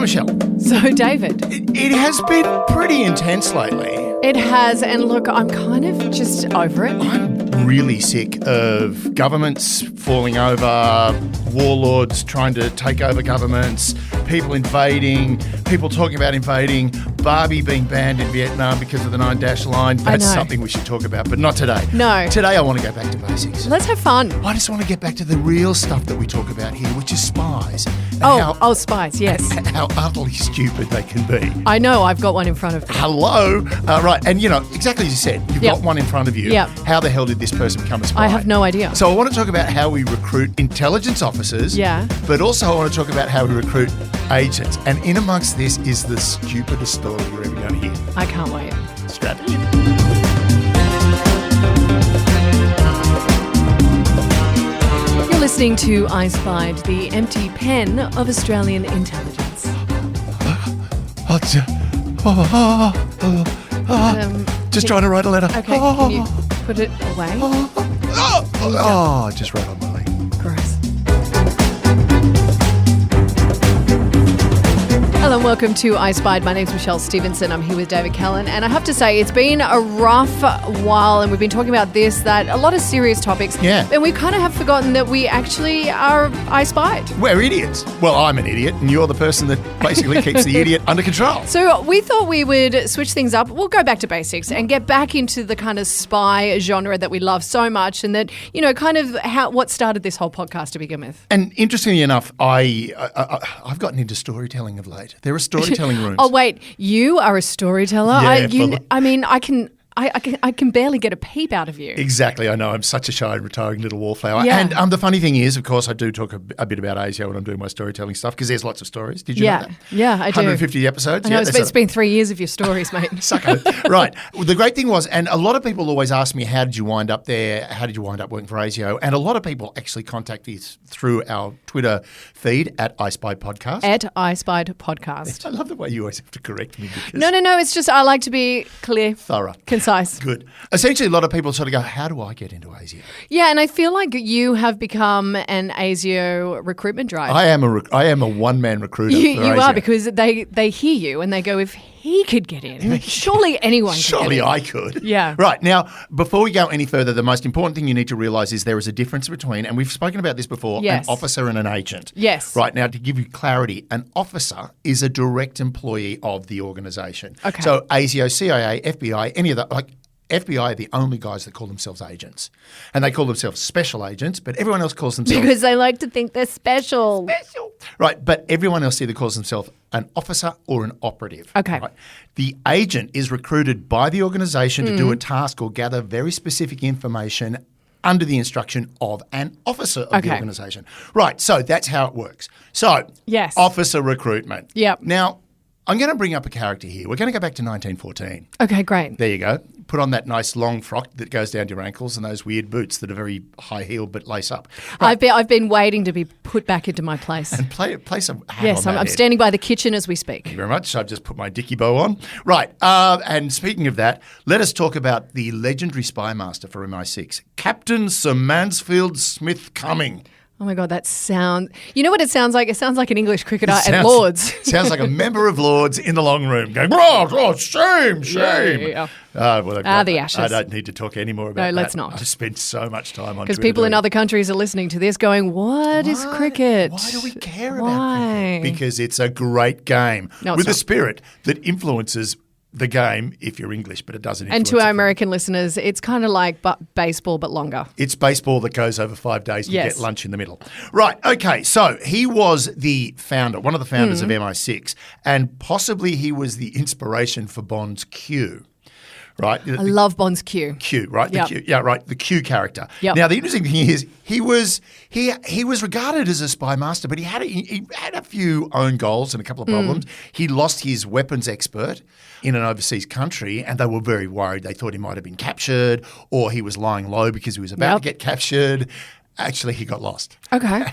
Michelle. So, David. It has been pretty intense lately. It has, and look, I'm kind of just over it. I'm really sick of governments falling over, warlords trying to take over governments, people invading, people talking about invading, Barbie being banned in Vietnam because of the 9-dash line. That's something we should talk about, but not today. No. Today I want to go back to basics. Let's have fun. I just want to get back to the real stuff that we talk about here, which is spies. Spies, yes. How utterly stupid they can be. I know, I've got one in front of me. Hello. Right, and exactly as you said, you've got one in front of you. Yep. How the hell did this person become a spy? I have no idea. So I want to talk about how we recruit intelligence officers. Yeah. But also I want to talk about how we recruit agents. And in amongst this is the stupidest story you're ever going to hear. I can't wait. Strap in. You're listening to I Spied, the empty pen of Australian intelligence. Just trying to write a letter. Okay, can you put it away? I just wrote on my leg. Gross. Hello and welcome to I Spied. My name's Michelle Stevenson. I'm here with David Callan, and I have to say it's been a rough while, and we've been talking about a lot of serious topics. Yeah. And we kind of have forgotten that we actually are I Spied. We're idiots. Well, I'm an idiot, and you're the person that basically keeps the idiot under control. So we thought we would switch things up. We'll go back to basics and get back into the kind of spy genre that we love so much, and that, kind of what started this whole podcast to begin with. And interestingly enough, I've gotten into storytelling of late. There are storytelling rooms. Oh wait, you are a storyteller? Yeah, I can barely get a peep out of you. Exactly, I know. I'm such a shy and retiring little wallflower. Yeah. And the funny thing is, of course, I do talk a bit about ASIO when I'm doing my storytelling stuff because there's lots of stories. Did you know that? Yeah, I do. 150 episodes. I know, it's been 3 years of your stories, mate. Suck it. Right. Well, the great thing was, and a lot of people always ask me, how did you wind up there? How did you wind up working for ASIO? And a lot of people actually contact us through our Twitter feed at I Spied Podcast. At I Spied Podcast. I love the way you always have to correct me. Because No. It's just I like to be clear. Thorough. Concise. Good. Essentially, a lot of people sort of go, how do I get into ASIO? Yeah, and I feel like you have become an ASIO recruitment drive. I am a one-man recruiter. You for ASIO. are, because they hear you and they go, if he could get in, surely anyone could Surely get in. I could. Yeah. Right. Now, before we go any further, the most important thing you need to realise is there is a difference between, and we've spoken about this before, Yes. an officer and an agent. Yes. Right. Now, to give you clarity, an officer is a direct employee of the organisation. Okay. So ASIO, CIA, FBI, any of that, FBI are the only guys that call themselves agents. And they call themselves special agents, but everyone else calls themselves... Because they like to think they're special. Right, but everyone else either calls themselves an officer or an operative. Okay. Right? The agent is recruited by the organisation to do a task or gather very specific information under the instruction of an officer of the organisation. Right, so that's how it works. So, Yes. officer recruitment. Yep. Now, I'm going to bring up a character here. We're going to go back to 1914. Okay, great. There you go. Put on that nice long frock that goes down to your ankles and those weird boots that are very high heeled but lace up. Right. I've been waiting to be put back into my place. And play some hat Yes, on that I'm head. standing by the kitchen as we speak. Thank you very much. I've just put my dicky bow on. Right. And speaking of that, let us talk about the legendary spy master for MI6, Captain Sir Mansfield Smith Cumming. Oh my God, that sound. You know what it sounds like? It sounds like an English cricketer at Lords. Sounds like a member of Lords in the long room going, shame. Yeah. The ashes. I don't need to talk any more about that. No, let's not. I've spent so much time on Because Twitter people in doing other countries are listening to this going, what is cricket? Why do we care Why? about cricket? Because it's a great game No, it's with a not. spirit that influences the game if you're English, but it doesn't influence And to our it. American listeners, it's kind of like baseball but longer. It's baseball that goes over 5 days. You Yes. get lunch in the middle. Right. Okay. So he was the founder, one of the founders of MI6, and possibly he was the inspiration for Bond's Q. Right. I love Bond's Q. Q, right? Yep. The Q, yeah, right. The Q character. Yep. Now, the interesting thing is he was regarded as a spy master, but he had a few own goals and a couple of problems. He lost his weapons expert in an overseas country, and they were very worried. They thought he might have been captured, or he was lying low because he was about to get captured. Actually, he got lost. Okay.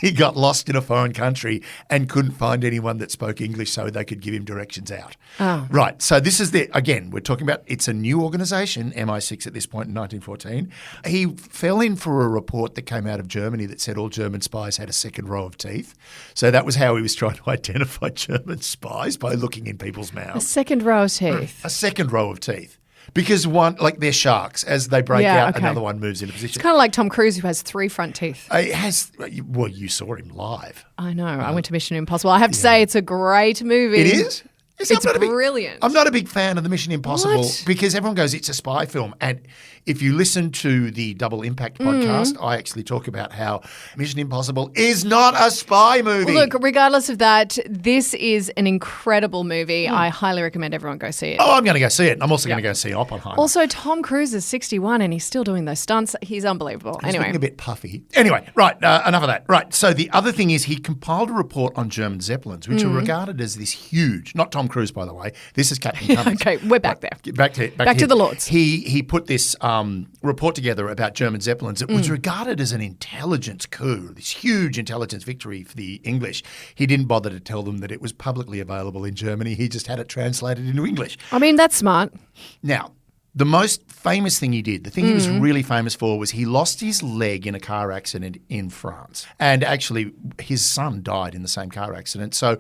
He got lost in a foreign country and couldn't find anyone that spoke English so they could give him directions out. Oh. Right. So this is again, we're talking about, it's a new organisation, MI6 at this point in 1914. He fell in for a report that came out of Germany that said all German spies had a second row of teeth. So that was how he was trying to identify German spies, by looking in people's A mouths. second row of teeth. A second row of teeth. Because one, like they're sharks, as they break out, okay. another one moves into position. It's kind of like Tom Cruise, who has 3 front teeth. It has, well, you saw him live. I know. I went to Mission Impossible. I have to say, it's a great movie. It is? It's brilliant. I'm not a big fan of the Mission Impossible What? because everyone goes, it's a spy film. And if you listen to the Double Impact podcast, I actually talk about how Mission Impossible is not a spy movie. Look, regardless of that, this is an incredible movie. I highly recommend everyone go see it. Oh, I'm going to go see it. And I'm also going to go see Oppenheimer. Also, Tom Cruise is 61 and he's still doing those stunts. He's unbelievable. He's Anyway. looking a bit puffy. Anyway, right, enough of that. Right, so the other thing is he compiled a report on German Zeppelins, which are regarded as this huge, not Tom Cruise, by the way. This is Captain Cummings. Okay, we're back there. Back to the Lords. He put this report together about German Zeppelins. It was regarded as an intelligence coup, this huge intelligence victory for the English. He didn't bother to tell them that it was publicly available in Germany. He just had it translated into English. I mean, that's smart. Now, the most famous thing he did, the thing he was really famous for, was he lost his leg in a car accident in France. And actually, his son died in the same car accident. So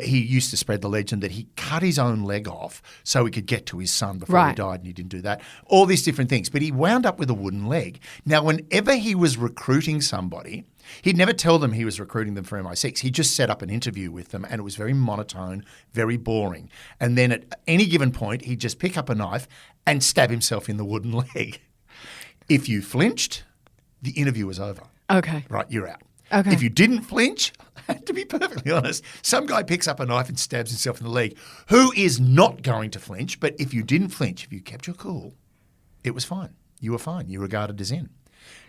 he used to spread the legend that he cut his own leg off so he could get to his son before he died, and he didn't do that. All these different things. But he wound up with a wooden leg. Now, whenever he was recruiting somebody, he'd never tell them he was recruiting them for MI6. He just set up an interview with them, and it was very monotone, very boring. And then at any given point, he'd just pick up a knife and stab himself in the wooden leg. If you flinched, the interview was over. Okay. Right, you're out. Okay. If you didn't flinch, to be perfectly honest, some guy picks up a knife and stabs himself in the leg who is not going to flinch, but if you didn't flinch, if you kept your cool, it was fine. You were fine. You were regarded as in.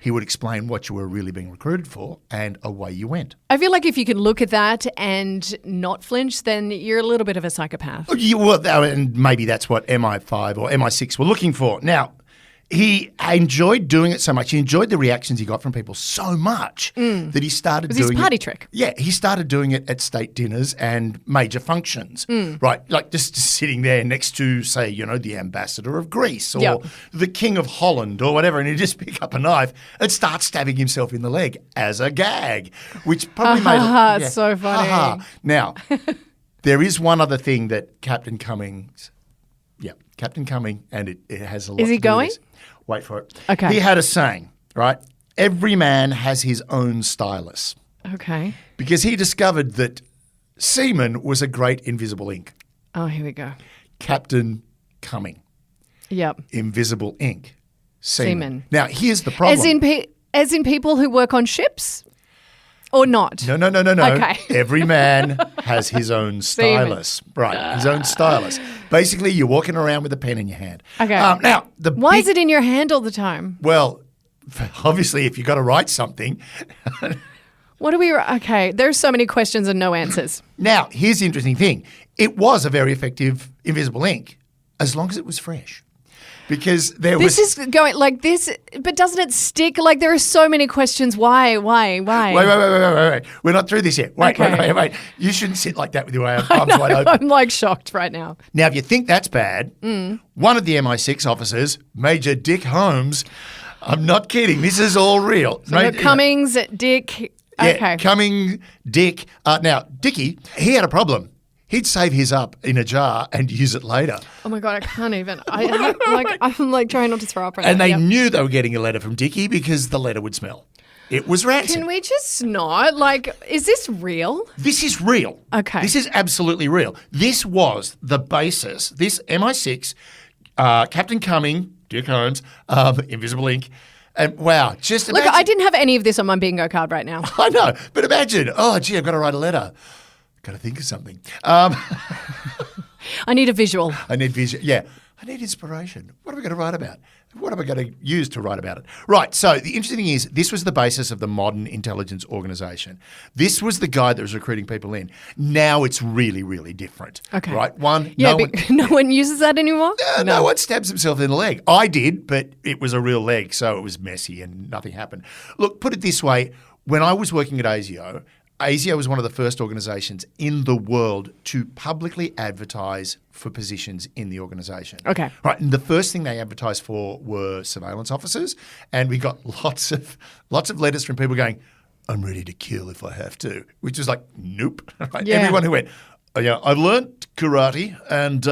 He would explain what you were really being recruited for, and away you went. I feel like if you can look at that and not flinch, then you're a little bit of a psychopath. And maybe that's what MI5 or MI6 were looking for. Now, he enjoyed doing it so much. He enjoyed the reactions he got from people so much that he started doing it. It was his party trick. Yeah, he started doing it at state dinners and major functions, right? Like just sitting there next to, say, the ambassador of Greece or the king of Holland or whatever, and he'd just pick up a knife and start stabbing himself in the leg as a gag, which probably made it. It's so funny. Now, there is one other thing that Captain Cumming, and it has a lot to do with this. Is he going? Wait for it. Okay. He had a saying, right? Every man has his own stylus. Okay. Because he discovered that semen was a great invisible ink. Oh, here we go. Captain Cumming. Yep. Invisible ink. Semen. Now, here's the problem. As in people who work on ships? Or not? No. Okay. Every man has his own stylus. Right, his own stylus. Basically, you're walking around with a pen in your hand. Okay. Now, why is it in your hand all the time? Well, obviously, if you've got to write something. What do we... Okay, there's so many questions and no answers. Now, here's the interesting thing. It was a very effective invisible ink, as long as it was fresh. Because this is going like this, but doesn't it stick? Like there are so many questions. Why? Wait. We're not through this yet. Wait. You shouldn't sit like that with your arms wide open. I'm like shocked right now. Now, if you think that's bad, one of the MI6 officers, Major Dick Holmes, I'm not kidding. This is all real. So Cummings, Dick. Yeah, okay. Cummings, Dick. Now, Dickie, he had a problem. He'd save his up in a jar and use it later. Oh my God, I can't even. I'm like trying not to throw up right now. And they knew they were getting a letter from Dickie because the letter would smell. It was rancid. Can we just not? Like, is this real? This is real. Okay. This is absolutely real. This was the basis. This MI6, Captain Cummings, Dick Holmes, Invisible Ink. And wow, just imagine. Look, I didn't have any of this on my bingo card right now. I know, but imagine, I've got to write a letter. Got to think of something. I need a visual. I need inspiration. What am I going to write about? What am I going to use to write about it? Right, so the interesting thing is this was the basis of the modern intelligence organisation. This was the guy that was recruiting people in. Now it's really, really different. Okay. Right? No one uses that anymore? No one stabs himself in the leg. I did, but it was a real leg, so it was messy and nothing happened. Look, put it this way. when I was working at ASIO was one of the first organisations in the world to publicly advertise for positions in the organisation. Okay. Right, and the first thing they advertised for were surveillance officers, and we got lots of letters from people going, "I'm ready to kill if I have to," which was like, nope. Right? Yeah. Everyone who went, "Oh yeah, I've learned karate and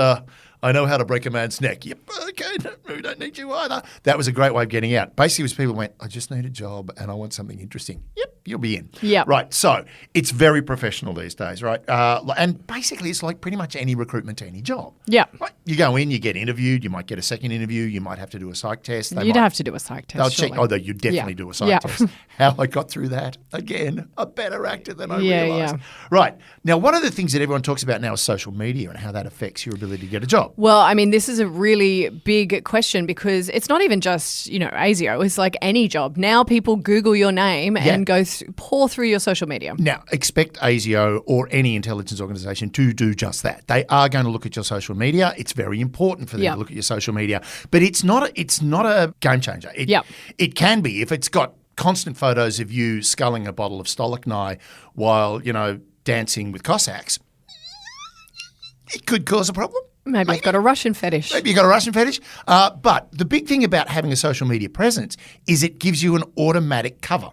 I know how to break a man's neck." Yep, okay, no, we don't need you either. That was a great way of getting out. Basically, it was people who went, "I just need a job and I want something interesting." Yep, you'll be in. Yep. Right, so it's very professional these days, right? And basically, it's like pretty much any recruitment to any job. Yeah. Right? You go in, you get interviewed, you might get a second interview, you might have to do a psych test. You'd have to do a psych test. They'll check. surely. Oh, you definitely do a psych Yeah. test. How I got through that? Again, a better actor than I Yeah, realised. yeah. Right. Now, one of the things that everyone talks about now is social media and how that affects your ability to get a job. Well, I mean, this is a really big question because it's not even just, ASIO. It's like any job. Now people Google your name and go pour through your social media. Now, expect ASIO or any intelligence organisation to do just that. They are going to look at your social media. It's very important for them to look at your social media, but it's not a game changer. It can be if it's got constant photos of you sculling a bottle of Stolichnaya while, dancing with Cossacks. It could cause a problem. Maybe you've got a Russian fetish. Maybe you've got a Russian fetish. But the big thing about having a social media presence is it gives you an automatic cover,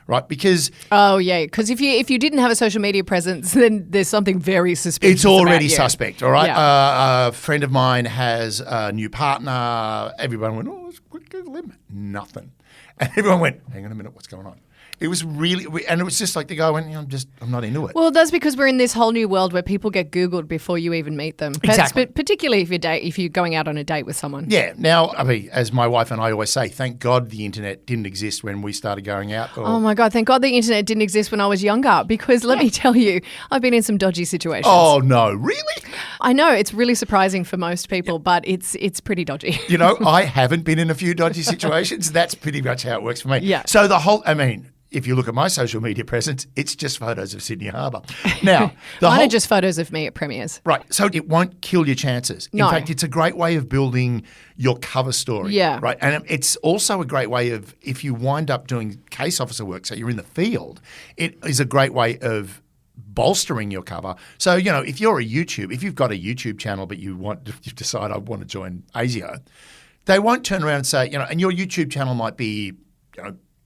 right? Because Oh, yeah. Because if you didn't have a social media presence, then there's something very suspicious it's already about you. suspect, all right? Yeah. A friend of mine has a new partner. Everyone went, "Oh, it's quick Google him." Nothing. And everyone went, "Hang on a minute, what's going on?" It was really, and it was just like the guy went, I'm not into it. Well, that's because we're in this whole new world where people get Googled before you even meet them. Exactly. But particularly if you're going out on a date with someone. Yeah. Now, I mean, as my wife and I always say, thank God the internet didn't exist when we started going out. Oh my God, thank God the internet didn't exist when I was younger because let me tell you, I've been in some dodgy situations. Oh, no, really? I know, it's really surprising for most people, but it's pretty dodgy. I haven't been in a few dodgy situations. That's pretty much how it works for me. Yeah. So if you look at my social media presence, it's just photos of Sydney Harbour. Now, Mine are just photos of me at premieres. Right. So it won't kill your chances. No. In fact, it's a great way of building your cover story. Yeah. Right. And it's also a great way of, if you wind up doing case officer work, so you're in the field, it is a great way of bolstering your cover. So, if you've got a YouTube channel, but you decide I want to join ASIO, they won't turn around and say, and your YouTube channel might be,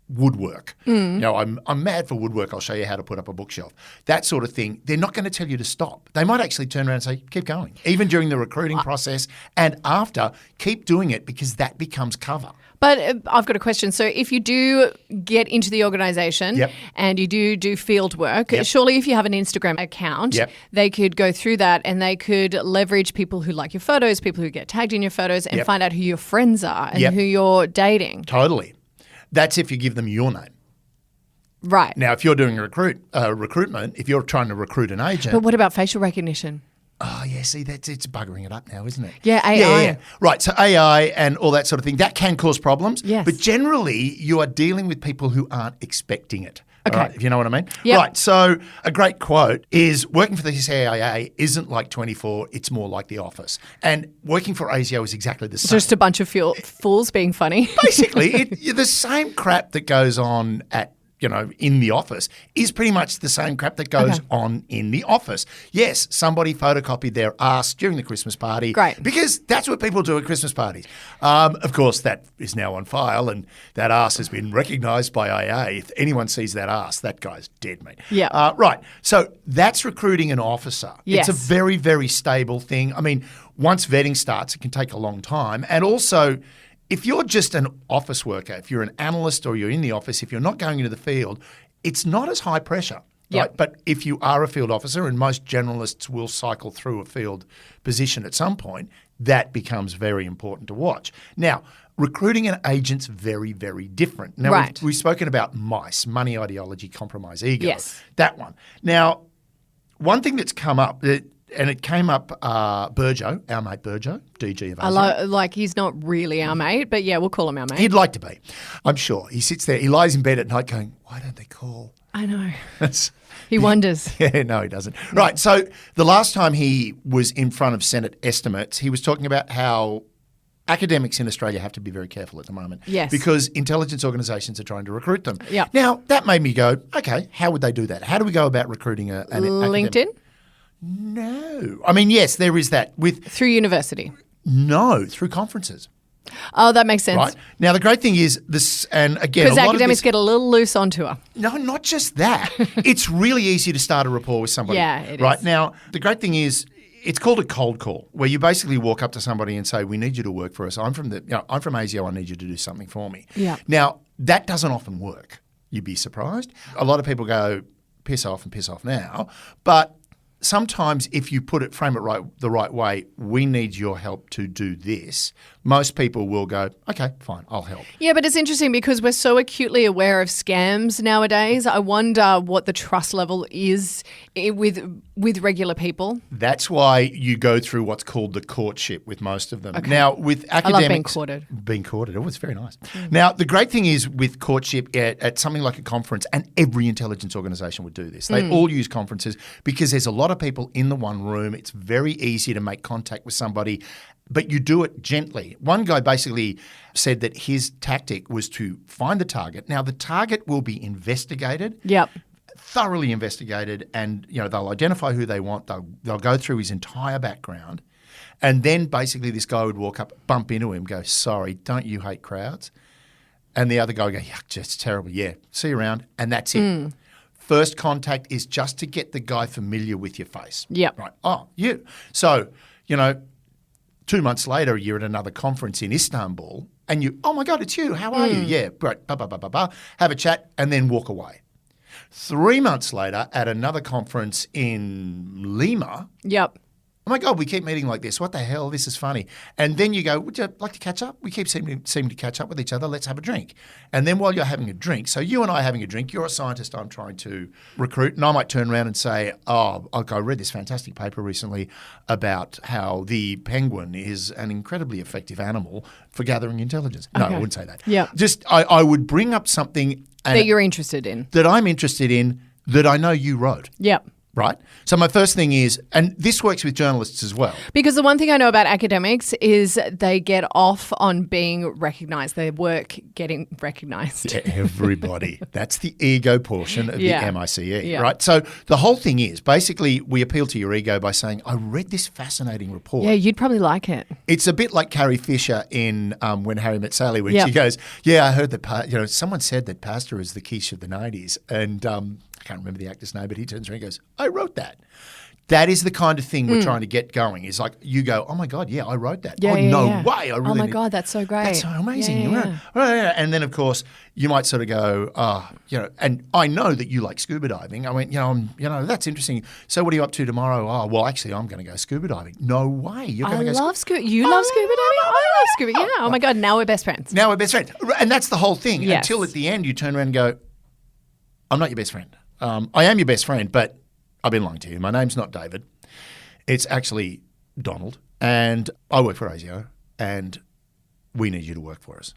woodwork. I'm mad for woodwork. I'll show you how to put up a bookshelf. That sort of thing. They're not going to tell you to stop. They might actually turn around and say, keep going. Even during the recruiting process and after, keep doing it because that becomes cover. But I've got a question. So if you do get into the organisation and you do field work, surely if you have an Instagram account, they could go through that and they could leverage people who like your photos, people who get tagged in your photos and find out who your friends are and who you're dating. Totally. That's if you give them your name. Right. Now, if you're doing recruitment, if you're trying to recruit an agent. But what about facial recognition? Oh, yeah, see, it's buggering it up now, isn't it? Yeah, AI. Yeah. Right, so AI and all that sort of thing, that can cause problems. Yes. But generally, you are dealing with people who aren't expecting it. Okay. Right, if you know what I mean? Yep. Right, so a great quote is working for the CIA isn't like 24, it's more like The Office. And working for ASIO is exactly the same. Just a bunch of fools being funny. Basically, the same crap that goes on in the office is pretty much the same crap that goes on in the office. Yes, somebody photocopied their ass during the Christmas party. Great. Because that's what people do at Christmas parties. Of course, that is now on file and that ass has been recognised by AA. If anyone sees that ass, that guy's dead, mate. Yeah. Right. So that's recruiting an officer. Yes. It's a very, very stable thing. I mean, once vetting starts, it can take a long time. And also, if you're just an office worker, if you're an analyst or you're in the office, if you're not going into the field, it's not as high pressure. Right? But if you are a field officer, and most generalists will cycle through a field position at some point, that becomes very important to watch. Now, recruiting an agent's very, very different. Now, we've spoken about MICE, money, ideology, compromise, ego. Yes. That one. Now, one thing that's come up, and it came up, Burjo, our mate Burjo, DG of ASIO. He's not really our mate, but yeah, we'll call him our mate. He'd like to be, I'm sure. He sits there, he lies in bed at night going, why don't they call? I know. He wonders. Yeah, no, he doesn't. Right, so the last time he was in front of Senate estimates, he was talking about how academics in Australia have to be very careful at the moment. Yes. Because intelligence organisations are trying to recruit them. Yep. Now, that made me go, okay, how would they do that? How do we go about recruiting an LinkedIn? academic? No. I mean, yes, there is that. Through university? No, through conferences. Oh, that makes sense. Right. Now, the great thing is this, and again, because academics get a little loose on tour. No, not just that. It's really easy to start a rapport with somebody. Yeah, it right? is. Now, the great thing is, it's called a cold call, where you basically walk up to somebody and say, "We need you to work for us. I'm from ASIO. I need you to do something for me." Yeah. Now, that doesn't often work. You'd be surprised. A lot of people go, "Piss off and piss off now," but sometimes if you frame it the right way, we need your help to do this, most people will go, okay, fine, I'll help. Yeah, but it's interesting because we're so acutely aware of scams nowadays. I wonder what the trust level is with regular people. That's why you go through what's called the courtship with most of them. Okay. Now, with academics... I love being courted. Being courted. Oh, it's very nice. Now, the great thing is with courtship at something like a conference, and every intelligence organisation would do this. They all use conferences because there's a lot of people in the one room. It's very easy to make contact with somebody, but you do it gently. One guy basically said that his tactic was to find the target. Now, the target will be investigated. Yep. Thoroughly investigated, and they'll identify who they want. They'll go through his entire background, and then basically this guy would walk up, bump into him, go, "Sorry, don't you hate crowds?" And the other guy would go, "Yeah, just terrible. Yeah, see you around," and that's it. First contact is just to get the guy familiar with your face. Yep. Right. Oh, you. So 2 months later, you're at another conference in Istanbul, and you, "Oh my God, it's you. How are you?" "Yeah, great." Have a chat, and then walk away. 3 months later, at another conference in Lima, Yep. "Oh my God, we keep meeting like this. What the hell? This is funny." And then you go, "Would you like to catch up? We keep seeming to catch up with each other. Let's have a drink." And then while you're having a drink, so you and I are having a drink, you're a scientist I'm trying to recruit, and I might turn around and say, "Oh, I read this fantastic paper recently about how the penguin is an incredibly effective animal for gathering intelligence." No, I wouldn't say that. Yeah. Just I would bring up something That you're interested in. that I'm interested in that I know you wrote. Yep. Right? So my first thing is, and this works with journalists as well. Because the one thing I know about academics is they get off on being recognised, their work getting recognised. Yeah, everybody. That's the ego portion of the MICE, Yeah. right? So the whole thing is, basically, we appeal to your ego by saying, "I read this fascinating report." Yeah, you'd probably like it. It's a bit like Carrie Fisher in When Harry Met Sally, when Yep. she goes, "Yeah, I heard that, someone said that pasta is the quiche of the 90s." And I can't remember the actor's name, but he turns around and goes, "I wrote that." That is the kind of thing we're trying to get going. It's like you go, "Oh my God, yeah, I wrote that." Yeah, "Oh, yeah, no yeah. way. I really Oh my did." God, that's so great. That's so amazing. Yeah. Yeah. And then, of course, you might sort of go, and I know that you like scuba diving. I went, that's interesting. So what are you up to tomorrow? "Oh, well, actually, I'm going to go scuba diving." "No way. You're going to go love scuba. You love scuba diving? I love scuba. Yeah. Oh my God, now we're best friends. Now we're best friends. And that's the whole thing. Yes. Until at the end you turn around and go, "I'm not your best friend. I am your best friend, but I've been lying to you. My name's not David. It's actually Donald. And I work for ASIO, and we need you to work for us."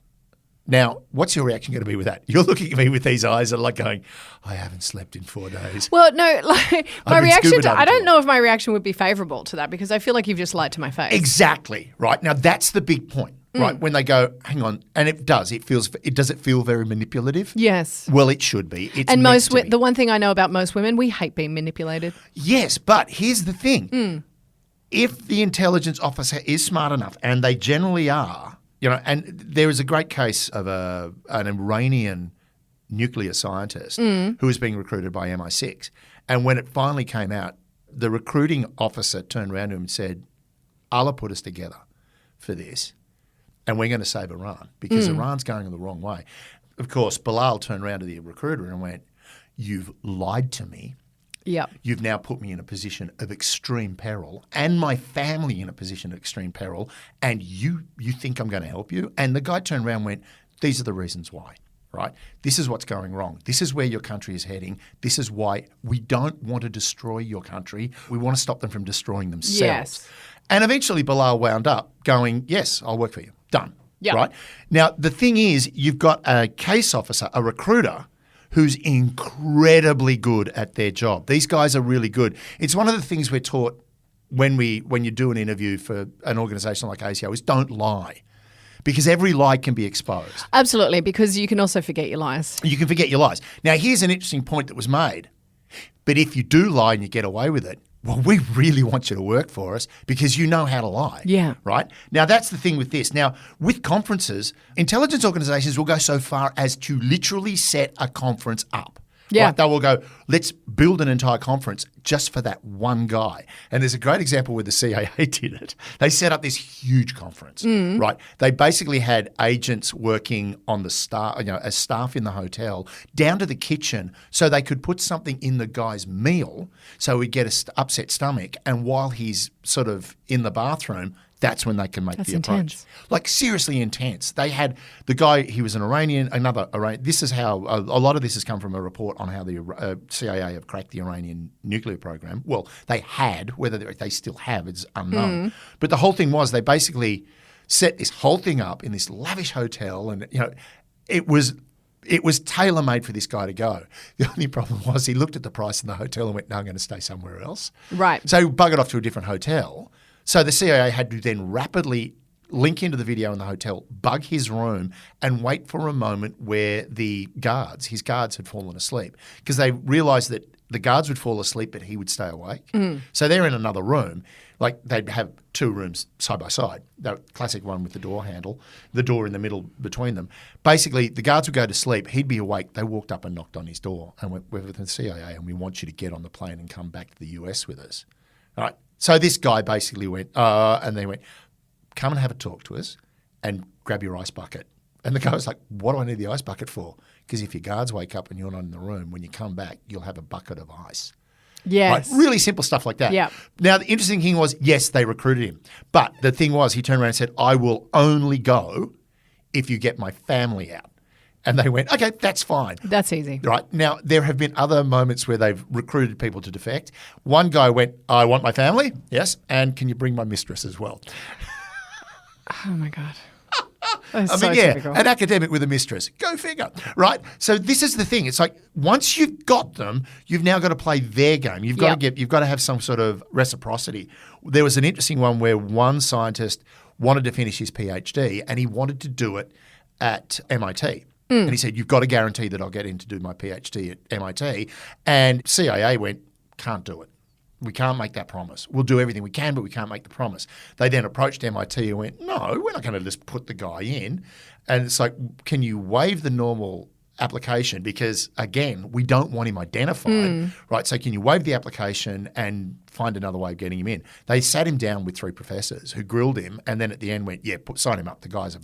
Now, what's your reaction going to be with that? You're looking at me with these eyes that are like going, "I haven't slept in 4 days." Well, no, like my been reaction scuba to, I diving don't too know if my reaction would be favourable to that because I feel like you've just lied to my face. Exactly, right? Now, that's the big point, right? When they go, "Hang on," and it does. Does it feel very manipulative? Yes. Well, it should be. It's And meant to be. the one thing I know about most women, we hate being manipulated. Yes, but here's the thing. If the intelligence officer is smart enough, and they generally are, and there is a great case of an Iranian nuclear scientist who was being recruited by MI6. And when it finally came out, the recruiting officer turned around to him and said, "Allah put us together for this, and we're going to save Iran because Iran's going in the wrong way." Of course, Bilal turned around to the recruiter and went, "You've lied to me. Yep. You've now put me in a position of extreme peril and my family in a position of extreme peril, and you think I'm going to help you?" And the guy turned around and went, "These are the reasons why, right? This is what's going wrong. This is where your country is heading. This is why we don't want to destroy your country. We want to stop them from destroying themselves." Yes. And eventually Bilal wound up going, "Yes, I'll work for you. Done." Yeah. Right? Now, the thing is, you've got a case officer, a recruiter, who's incredibly good at their job. These guys are really good. It's one of the things we're taught when you do an interview for an organisation like ASIO is don't lie. because every lie can be exposed. Absolutely, because you can also forget your lies. You can forget your lies. Now, here's an interesting point that was made. But if you do lie and you get away with it, well, we really want you to work for us because you know how to lie. Yeah. Right? Now, that's the thing with this. Now, with conferences, intelligence organizations will go so far as to literally set a conference up. Yeah. Right? They will go, let's build an entire conference just for that one guy. And there's a great example where the CIA did it. They set up this huge conference, right? They basically had agents working on the staff, as staff in the hotel, down to the kitchen, so they could put something in the guy's meal so he'd get an upset stomach. And while he's sort of in the bathroom, that's when they can make the approach. Intense. Like seriously intense. They had the guy, he was an Iranian, this is how, a lot of this has come from a report on how the CIA have cracked the Iranian nuclear program. Well, they had, whether they still have, it's unknown. But the whole thing was they basically set this whole thing up in this lavish hotel and, it was tailor-made for this guy to go. The only problem was he looked at the price in the hotel and went, no, I'm going to stay somewhere else. Right. So he buggered off to a different hotel. So the CIA had to then rapidly link into the video in the hotel, bug his room, and wait for a moment where his guards had fallen asleep because they realised that the guards would fall asleep but he would stay awake. So they're in another room. Like they'd have two rooms side by side, the classic one with the door handle, the door in the middle between them. Basically, the guards would go to sleep. He'd be awake. They walked up and knocked on his door and went, we're with the CIA and we want you to get on the plane and come back to the US with us. All right. So this guy basically went, and they went, come and have a talk to us and grab your ice bucket. And the guy was like, what do I need the ice bucket for? Because if your guards wake up and you're not in the room, when you come back, you'll have a bucket of ice. Yes. Right? Really simple stuff like that. Yeah. Now, the interesting thing was, yes, they recruited him. But the thing was, he turned around and said, I will only go if you get my family out. And they went, okay, that's fine. That's easy. Right. Now, there have been other moments where they've recruited people to defect. One guy went, I want my family. Yes. And can you bring my mistress as well? Oh, my God. Typical. An academic with a mistress. Go figure. Right. So this is the thing. It's like once you've got them, you've now got to play their game. You've got to have some sort of reciprocity. There was an interesting one where one scientist wanted to finish his PhD and he wanted to do it at MIT. And he said, you've got to guarantee that I'll get in to do my PhD at MIT. And CIA went, can't do it. We can't make that promise. We'll do everything we can, but we can't make the promise. They then approached MIT and went, no, we're not going to just put the guy in. And it's like, can you waive the normal application? Because, again, we don't want him identified, right? So can you waive the application and find another way of getting him in? They sat him down with 3 professors who grilled him and then at the end went, sign him up. The guy's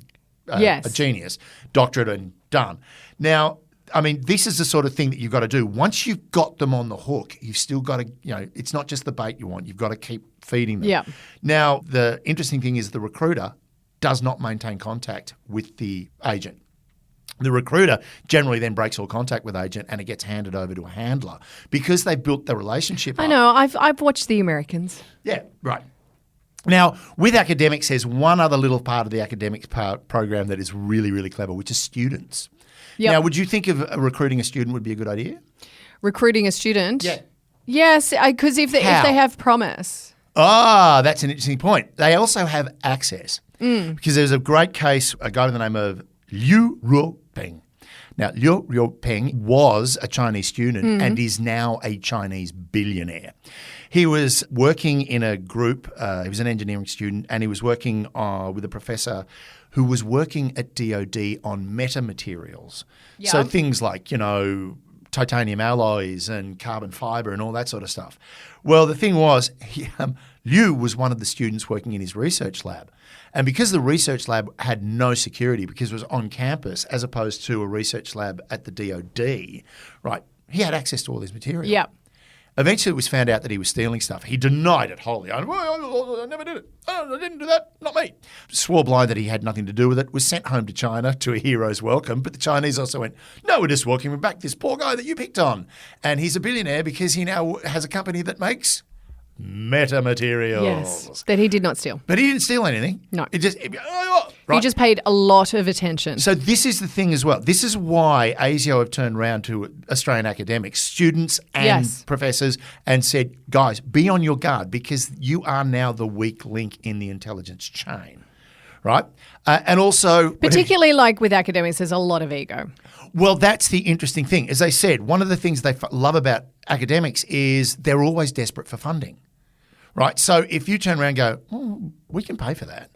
a genius, doctorate and done. Now, I mean, this is the sort of thing that you've got to do. Once you've got them on the hook, you've still got to, it's not just the bait you want. You've got to keep feeding them. Yeah. Now, the interesting thing is the recruiter does not maintain contact with the agent. The recruiter generally then breaks all contact with agent and it gets handed over to a handler because they built the relationship up. I know. I've watched The Americans. Yeah, right. Now, with academics, there's one other little part of the academics program that is really, really clever, which is students. Yep. Now, would you think of recruiting a student would be a good idea? Recruiting a student? Yeah. Yes, because if they have promise. Ah, that's an interesting point. They also have access because there's a great case, a guy by the name of Liu Ruopeng. Now, Liu Ruopeng was a Chinese student and is now a Chinese billionaire. He was working in a group, he was an engineering student, and he was working with a professor who was working at DOD on metamaterials. Yeah. So things like, titanium alloys and carbon fibre and all that sort of stuff. Well, the thing was, Liu was one of the students working in his research lab. And because the research lab had no security because it was on campus as opposed to a research lab at the DOD, right, he had access to all this material. Yeah. Eventually, it was found out that he was stealing stuff. He denied it wholly. I never did it. I didn't do that. Not me. Swore blind that he had nothing to do with it. Was sent home to China to a hero's welcome. But the Chinese also went, no, we're just welcoming back this poor guy that you picked on. And he's a billionaire because he now has a company that makes metamaterials. Yes, that he did not steal. But he didn't steal anything. No. He just paid a lot of attention. So this is the thing as well. This is why ASIO have turned around to Australian academics, students and professors and said, guys, be on your guard because you are now the weak link in the intelligence chain. right? And also... Particularly like with academics, there's a lot of ego. Well, that's the interesting thing. As I said, one of the things they love about academics is they're always desperate for funding, right? So if you turn around and go, we can pay for that.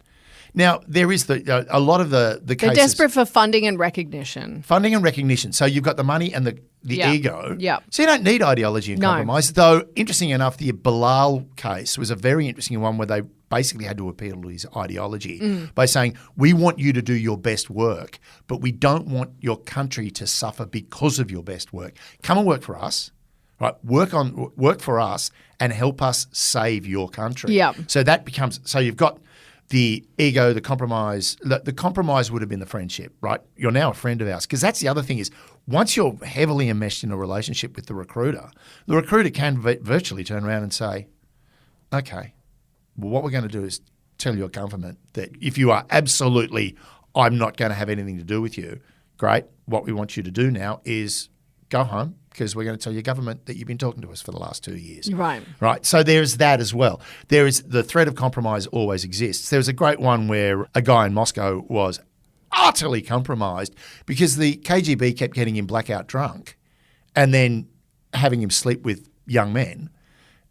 Now, there is a lot of the cases... They're desperate for funding and recognition. Funding and recognition. So you've got the money and the ego. Yeah. So you don't need ideology and compromise. Though, interesting enough, the Bilal case was a very interesting one where they basically had to appeal to his ideology by saying, we want you to do your best work, but we don't want your country to suffer because of your best work. Come and work for us. Right, work for us and help us save your country. Yeah. So that becomes you've got the ego, the compromise. The compromise would have been the friendship, right? You're now a friend of ours. Because that's the other thing is once you're heavily enmeshed in a relationship with the recruiter can virtually turn around and say, okay, well, what we're going to do is tell your government that if you are absolutely, I'm not going to have anything to do with you, great. What we want you to do now is go home because we're going to tell your government that you've been talking to us for the last 2 years. Right. Right. So there's that as well. There is the threat of compromise always exists. There was a great one where a guy in Moscow was utterly compromised because the KGB kept getting him blackout drunk and then having him sleep with young men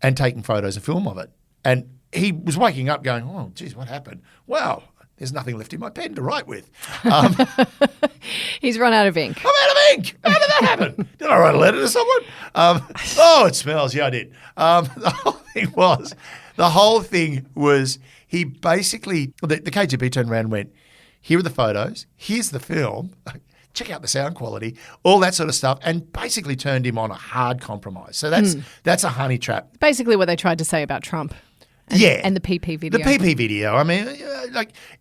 and taking photos and film of it. And he was waking up going, oh, geez, what happened? Well, there's nothing left in my pen to write with. He's run out of ink. I'm out of ink. How did that happen? Did I write a letter to someone? Oh, it smells. Yeah, I did. The whole thing was he basically, the KGB turned around and went, here are the photos. Here's the film. Check out the sound quality, all that sort of stuff, and basically turned him on a hard compromise. So that's a honey trap. Basically what they tried to say about Trump. And the PP video. The PP video. I mean,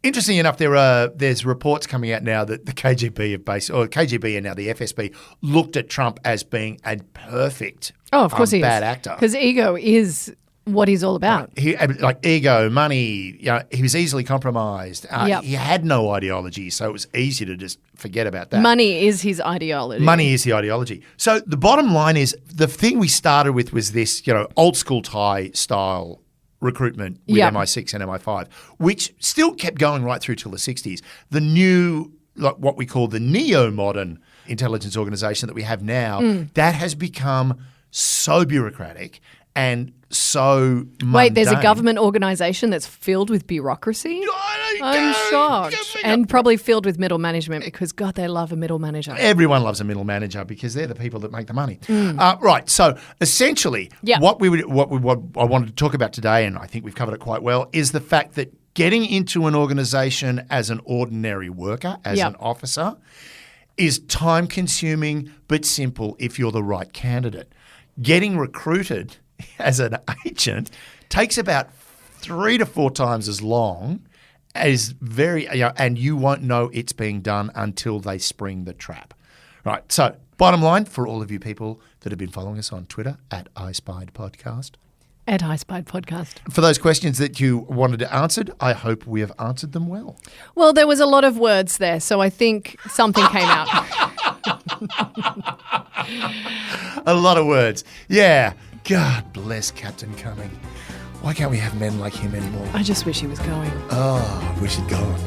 interesting enough, there's reports coming out now that the KGB KGB and now the FSB looked at Trump as being a perfect bad actor. Because ego is what he's all about. Ego, money, he was easily compromised. He had no ideology, so it was easy to just forget about that. Money is his ideology. Money is the ideology. So the bottom line is the thing we started with was this, old school Thai style recruitment with MI6 and MI5, which still kept going right through till the 60s. The new, what we call the neo-modern intelligence organisation that we have now, that has become so bureaucratic and so mundane. Wait, there's a government organisation that's filled with bureaucry? I'm shocked. And probably filled with middle management because, God, they love a middle manager. Everyone loves a middle manager because they're the people that make the money. Right. So essentially, what I wanted to talk about today, and I think we've covered it quite well, is the fact that getting into an organisation as an ordinary worker, as an officer, is time-consuming but simple if you're the right candidate. Getting recruited as an agent takes about 3 to 4 times as long, is and you won't know it's being done until they spring the trap. Right. So bottom line for all of you people that have been following us on Twitter at iSpiedPodcast. At iSpiedPodcast. For those questions that you wanted answered, I hope we have answered them well. Well, there was a lot of words there, so I think something came out. A lot of words. Yeah. God bless Captain Cumming. Why can't we have men like him anymore? I just wish he was going. Oh, I wish he'd gone.